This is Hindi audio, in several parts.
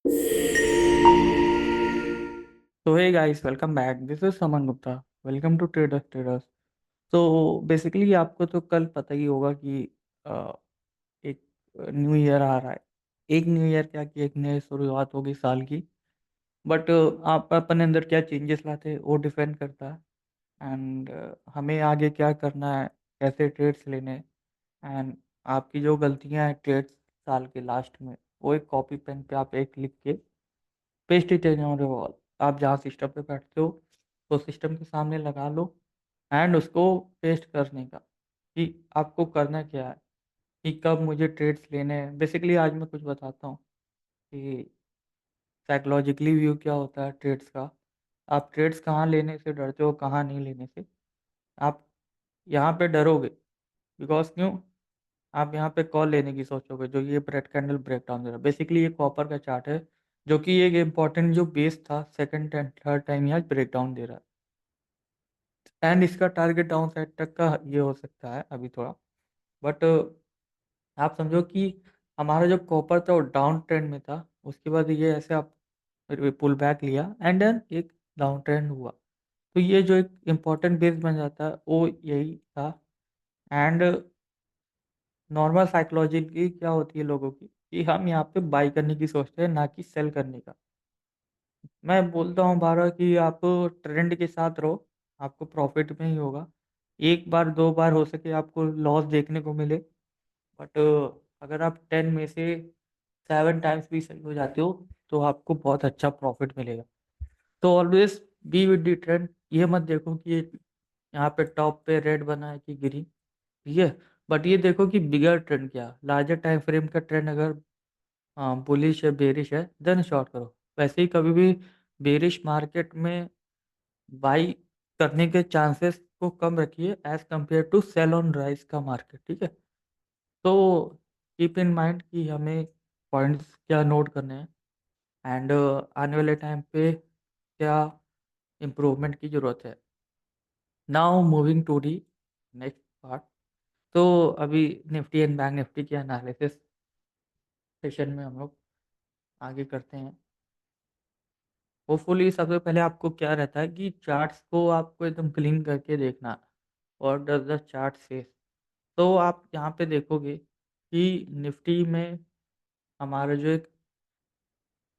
So hey guys, welcome back. This is Saman Gupta. Welcome to Traders. तो बेसिकली आपको तो कल पता ही होगा कि अ, एक न्यू ईयर आ रहा है। एक न्यू ईयर क्या कि एक नई शुरुआत होगी साल की। बट आप अपने अंदर क्या चेंजेस लाते हैं वो डिपेंड करता है। एंड हमें आगे क्या करना है, कैसे ट्रेड्स लेने हैं। एंड आपकी जो गलतियां हैं ट्रेड्स साल के लास्ट में, वो एक कॉपी पेन पे आप एक लिख के paste it in on wall. आप जहाँ सिस्टम पे बैठते हो तो सिस्टम के सामने लगा लो एंड उसको पेस्ट करने का कि आपको करना क्या है, कि कब मुझे ट्रेड्स लेने हैं। बेसिकली आज मैं कुछ बताता हूँ कि साइकोलॉजिकली व्यू क्या होता है ट्रेड्स का। आप ट्रेड्स कहाँ लेने से डरते हो, कहाँ नहीं लेने से। आप यहाँ पे डरोगे बिकॉज क्यों, आप यहाँ पे कॉल लेने की सोचोगे जो ये ब्रेड कैंडल ब्रेक डाउन दे रहा है। बेसिकली ये कॉपर का चार्ट है जो कि एक इम्पॉर्टेंट जो बेस था सेकंड एंड थर्ड टाइम यहाँ ब्रेक डाउन दे रहा है। एंड इसका टारगेट डाउन साइड तक का ये हो सकता है अभी थोड़ा। बट आप समझो कि हमारा जो कॉपर था वो डाउन ट्रेंड में था, उसके बाद ये ऐसे आप पुल बैक लिया एंड देन एक डाउन ट्रेंड हुआ। तो ये जो एक इम्पॉर्टेंट बेस बन जाता है वो यही था। एंड नॉर्मल साइकोलॉजी की क्या होती है लोगों की, कि हम यहाँ पे बाई करने की सोचते हैं ना कि सेल करने का। मैं बोलता हूँ बारह कि आप ट्रेंड के साथ रहो, आपको प्रॉफिट में ही होगा। एक बार दो बार हो सके आपको लॉस देखने को मिले, बट अगर आप 10 में से 7 टाइम्स भी सही हो जाते हो तो आपको बहुत अच्छा प्रॉफिट मिलेगा। तो always be with the trend. ये मत देखो कि यहाँ पे टॉप पे रेड बना है कि ग्रीन, ठीक है। बट ये देखो कि बिगर ट्रेंड क्या, लार्जर टाइम फ्रेम का ट्रेंड अगर बुलिश है बेरिश है देन शॉर्ट करो। वैसे ही कभी भी बेरिश मार्केट में बाई करने के चांसेस को कम रखिए as compare to sell on rise का मार्केट, ठीक है। तो कीप इन माइंड कि हमें पॉइंट्स क्या नोट करने हैं एंड आने वाले टाइम पे क्या इम्प्रूवमेंट की ज़रूरत है। Now moving to the next part. तो अभी निफ्टी एंड बैंक निफ्टी की एनालिसिस सेशन में हम लोग आगे करते हैं। होपफुली सबसे पहले आपको क्या रहता है कि चार्ट्स को आपको एकदम क्लीन करके देखना, और डज द चार्ट से। तो आप यहाँ पे देखोगे कि निफ्टी में हमारा जो एक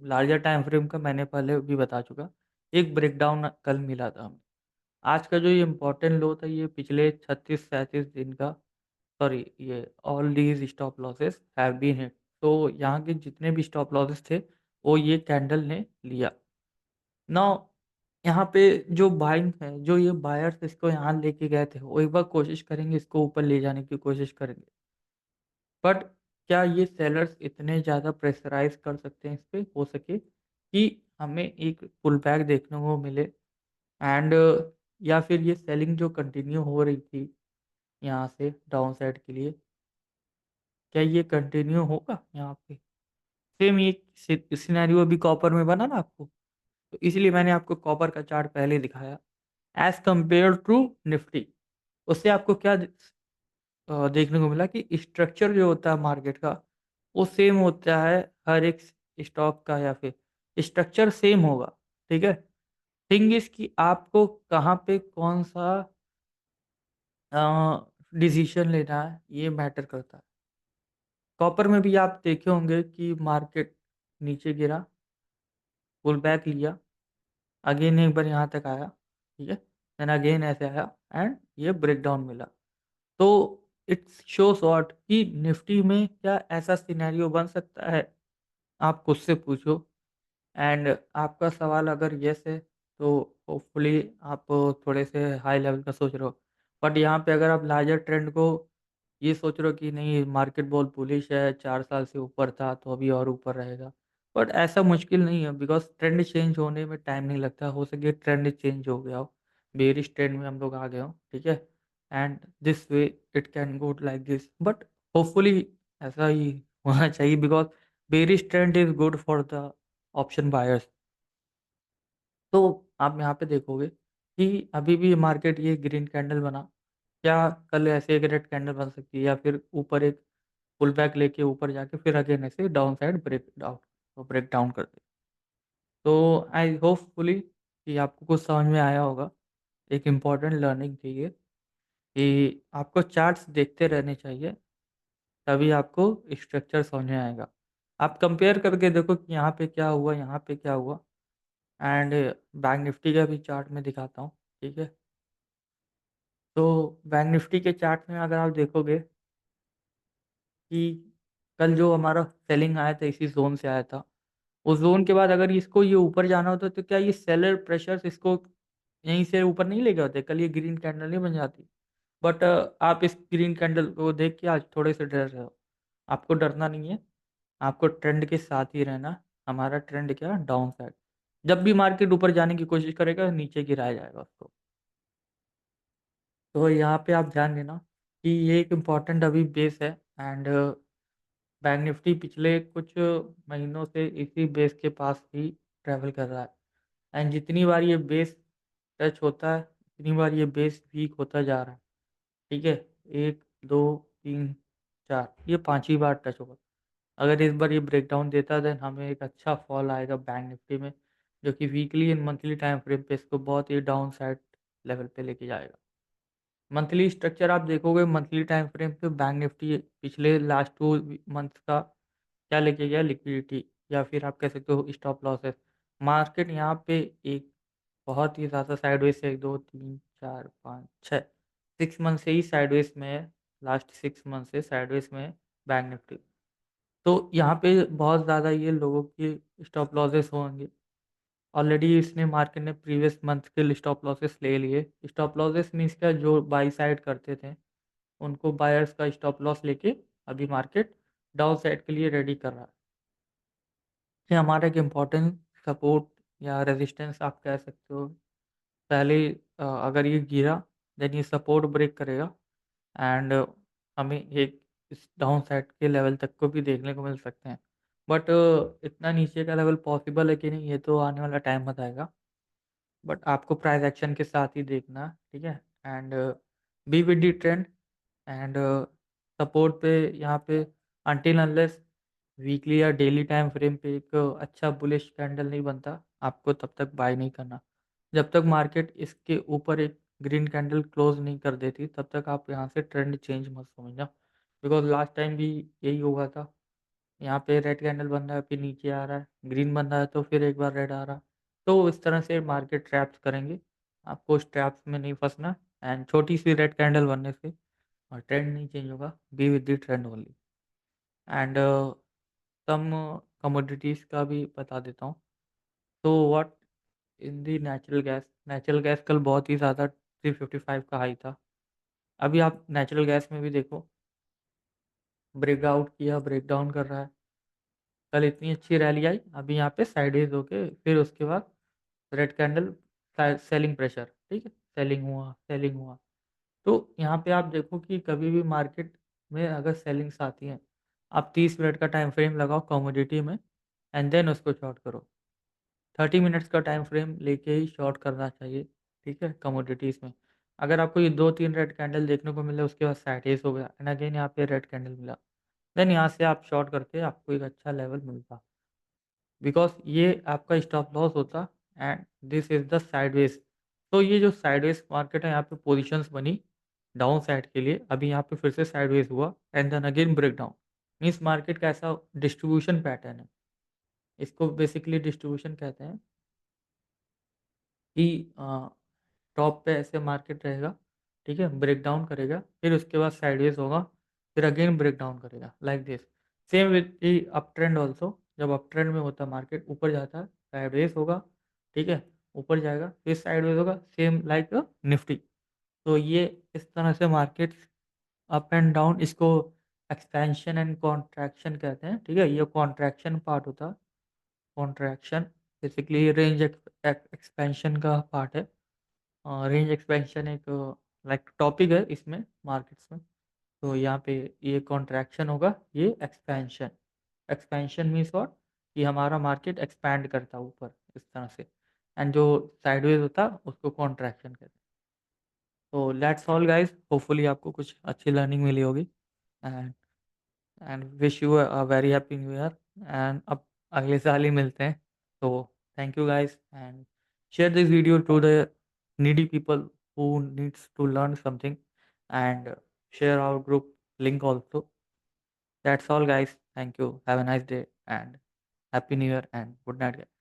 लार्जर टाइम फ्रेम का मैंने पहले भी बता चुका, एक ब्रेकडाउन कल मिला था हमें। आज का जो ये इम्पोर्टेंट लो था ये पिछले 36-37 दिन का, सॉरी ये all these stop losses have been hit. तो यहाँ के जितने भी स्टॉप लॉसेस थे वो ये कैंडल ने लिया। नाउ यहाँ पे जो बाइंग है, जो ये बायर्स इसको यहाँ लेके गए थे वो एक बार कोशिश करेंगे इसको ऊपर ले जाने की कोशिश करेंगे। बट क्या ये सेलर्स इतने ज़्यादा प्रेशराइज कर सकते हैं इस पे हो सके कि हमें एक पुल बैक देखने को मिले। एंड या फिर ये सेलिंग जो कंटिन्यू हो रही थी यहाँ से डाउन साइड के लिए, क्या ये कंटिन्यू होगा यहाँ पे। सेम ये सिनेरियो अभी कॉपर में बना ना आपको, तो इसलिए मैंने आपको कॉपर का चार्ट पहले दिखाया एज कंपेयर टू निफ्टी। उससे आपको क्या देखने को मिला कि स्ट्रक्चर जो होता है मार्केट का वो सेम होता है हर एक स्टॉक का, या फिर स्ट्रक्चर सेम होगा, ठीक है। थिंग इज कि आपको कहाँ पे कौन सा डिसीजन लेना है ये मैटर करता है। कॉपर में भी आप देखे होंगे कि मार्केट नीचे गिरा, पुल बैक लिया, अगेन एक बार यहाँ तक आया, ठीक है, देन अगेन ऐसे आया एंड ये ब्रेकडाउन मिला। तो इट्स शोस व्हाट कि निफ्टी में क्या ऐसा सिनेरियो बन सकता है, आप खुद से पूछो। एंड आपका सवाल अगर यस है तो होपफुली आप थोड़े से हाई लेवल का सोच रहे हो। बट यहाँ पे अगर आप लार्जर ट्रेंड को ये सोच रहे हो कि नहीं मार्केट बहुत बुलिश है, 4 साल से ऊपर था तो अभी और ऊपर रहेगा, बट ऐसा मुश्किल नहीं है बिकॉज ट्रेंड चेंज होने में टाइम नहीं लगता। हो सके ट्रेंड चेंज हो गया हो, बेरिश ट्रेंड में हम लोग आ गए हो, ठीक है। And this way it can go like this, but hopefully ऐसा ही होना चाहिए because bearish trend is good for the option buyers. तो आप यहाँ पे देखोगे कि अभी भी मार्केट ये ग्रीन कैंडल बना, क्या कल ऐसे एक रेड कैंडल बन सकती है, या फिर ऊपर एक पुल बैक लेके ऊपर जाके फिर अगेन ऐसे डाउन साइड ब्रेक आउट। तो ब्रेक डाउन करते। तो आई होपफुली कि आपको कुछ समझ में आया होगा। एक इम्पॉर्टेंट लर्निंग थी ये कि आपको चार्ट्स देखते रहने चाहिए, तभी आपको स्ट्रक्चर समझ में आएगा। आप कंपेयर करके देखो कि यहाँ पे क्या हुआ, यहाँ पे क्या हुआ। एंड बैंक निफ्टी का भी चार्ट मैं दिखाता हूँ, ठीक है? तो बैंक निफ्टी के चार्ट में अगर आप देखोगे कि कल जो हमारा सेलिंग आया था इसी ज़ोन से आया था। उस ज़ोन के बाद अगर इसको ये ऊपर जाना होता तो क्या ये सेलर प्रेशर्स इसको यहीं से ऊपर नहीं लेके आते? कल ये ग्रीन कैंडल नहीं बन जाती। बट आप इस ग्रीन कैंडल को देख के आज थोड़े से डर रहे हो। आपको डरना नहीं है, आपको ट्रेंड के साथ ही रहना है। हमारा ट्रेंड क्या है? Down side. जब भी मार्केट ऊपर जाने की कोशिश करेगा, नीचे गिराया जाएगा उसको। तो यहाँ पे आप ध्यान देना कि ये एक इम्पोर्टेंट अभी बेस है। एंड बैंक निफ्टी पिछले कुछ महीनों से इसी बेस के पास ही ट्रैवल कर रहा है। एंड जितनी बार ये बेस टच होता है, उतनी बार ये बेस वीक होता जा रहा है। ठीक है? 1, 2, 3, 4 ये 5वीं बार टच होगा। अगर इस बार ये ब्रेकडाउन देता है देन हमें एक अच्छा फॉल आएगा बैंक निफ्टी में, जो कि weekly and monthly time frame पे इसको बहुत ही डाउन साइड लेवल पे लेके जाएगा। मंथली स्ट्रक्चर आप देखोगे, मंथली टाइम फ्रेम पे बैंक निफ्टी पिछले लास्ट 2 मंथ्स का क्या लेके गया? लिक्विडिटी, या फिर आप कह सकते हो स्टॉप लॉसेस। मार्केट यहाँ पे एक बहुत ही ज़्यादा साइडवेज से 1, 2, 3, 4, 5, 6 6 मंथ से ही साइडवेज में है। लास्ट 6 मंथ से साइडवेज में है बैंक निफ्टी। तो यहाँ पे बहुत ज़्यादा ये लोगों की स्टॉप लॉसेस होंगे। ऑलरेडी इसने मार्केट ने प्रीवियस मंथ के स्टॉप लॉसेस ले लिए। स्टॉप लॉसेस मीन्स क्या? जो बाई साइड करते थे उनको बायर्स का स्टॉप लॉस लेके अभी मार्केट डाउन साइड के लिए रेडी कर रहा है। ये हमारा एक इम्पोर्टेंट सपोर्ट या रेजिस्टेंस आप कह सकते हो। पहले अगर ये गिरा देन ये सपोर्ट ब्रेक करेगा। एंड हमें एक इस डाउन साइड के लेवल तक को भी देखने को मिल सकते हैं। बट इतना नीचे का लेवल पॉसिबल है कि नहीं, ये तो आने वाला टाइम बताएगा। बट आपको प्राइस एक्शन के साथ ही देखना है, ठीक है? And B with the trend. And support पे यहाँ पे अनटिल अनलेस वीकली या डेली टाइम फ्रेम पे एक अच्छा बुलिश कैंडल नहीं बनता, आपको तब तक बाय नहीं करना। जब तक मार्केट इसके ऊपर एक ग्रीन कैंडल क्लोज नहीं कर देती, तब तक आप यहाँ से ट्रेंड चेंज मत समझना। बिकॉज लास्ट टाइम भी यही हुआ था। यहाँ पे रेड कैंडल बन रहा है, फिर नीचे आ रहा है, ग्रीन बन रहा है तो फिर एक बार रेड आ रहा है। तो इस तरह से मार्केट ट्रैप्स करेंगे। आपको उस ट्रैप्स में नहीं फंसना। एंड छोटी सी रेड कैंडल बनने से और ट्रेंड नहीं चेंज होगा, be with the trend only. And some commodities का भी बता देता हूँ। तो what in the natural gas कल बहुत ही ज़्यादा 355 का हाई था। अभी आप नेचुरल गैस में भी देखो, ब्रेकआउट किया, ब्रेकडाउन कर रहा है। कल इतनी अच्छी रैली आई, अभी यहाँ पे साइडवेज होके फिर उसके बाद रेड कैंडल, सेलिंग प्रेशर, ठीक है? सेलिंग हुआ, सेलिंग हुआ। तो यहाँ पे आप देखो कि कभी भी मार्केट में अगर सेलिंग्स आती हैं, आप 30 मिनट का टाइम फ्रेम लगाओ कमोडिटी में एंड देन उसको शॉर्ट करो। 30 मिनट्स का टाइम फ्रेम लेके ही शॉर्ट करना चाहिए, ठीक है? कमोडिटीज़ में अगर आपको ये 2-3 रेड कैंडल देखने को मिले, उसके बाद साइडवेज हो गया एंड अगेन यहाँ पे रेड कैंडल मिला, देन यहाँ से आप शॉर्ट करके आपको एक अच्छा लेवल मिलता। बिकॉज़ ये आपका स्टॉप लॉस होता and this is the sideways. तो ये जो साइडवेज मार्केट है, यहाँ पे पोजीशंस बनी डाउन साइड के लिए, अभी यहाँ पे फिर से साइडवेज हुआ and then again breakdown. Means market का ऐसा डिस्ट्रीब्यूशन पैटर्न है। इसको बेसिकली डिस्ट्रीब्यूशन कहते हैं कि टॉप पे ऐसे मार्केट रहेगा, ठीक है? ब्रेकडाउन करेगा, फिर उसके बाद साइडवेज होगा, फिर अगेन ब्रेकडाउन करेगा like this. Same with the up trend also. जब अप ट्रेंड में होता है मार्केट ऊपर जाता है, साइडवेज होगा, ठीक है? ऊपर जाएगा, फिर साइडवेज होगा, सेम लाइक निफ्टी। तो ये इस तरह से मार्केट अप एंड डाउन, इसको एक्सपेंशन एंड कॉन्ट्रैक्शन कहते हैं, ठीक है? ये कॉन्ट्रैक्शन पार्ट होता है। कॉन्ट्रैक्शन बेसिकली रेंज एक्सपेंशन का पार्ट है। रेंज एक्सपेंशन एक लाइक टॉपिक है इसमें मार्केट्स में। तो यहाँ पे ये कॉन्ट्रैक्शन होगा, ये एक्सपेंशन। Expansion means what? कि हमारा मार्केट एक्सपैंड करता है ऊपर इस तरह से। एंड जो साइडवेज होता है उसको कॉन्ट्रैक्शन कहते हैं। तो लेट्स ऑल गाइस, होपफुली आपको कुछ अच्छी लर्निंग मिली होगी। And wish you a very happy new year. And अब अगले साल ही मिलते हैं। तो thank you guys and share this video to the needy people who needs to learn something and share our group link also. That's all guys. Thank you. Have a nice day and happy new year and good night guys.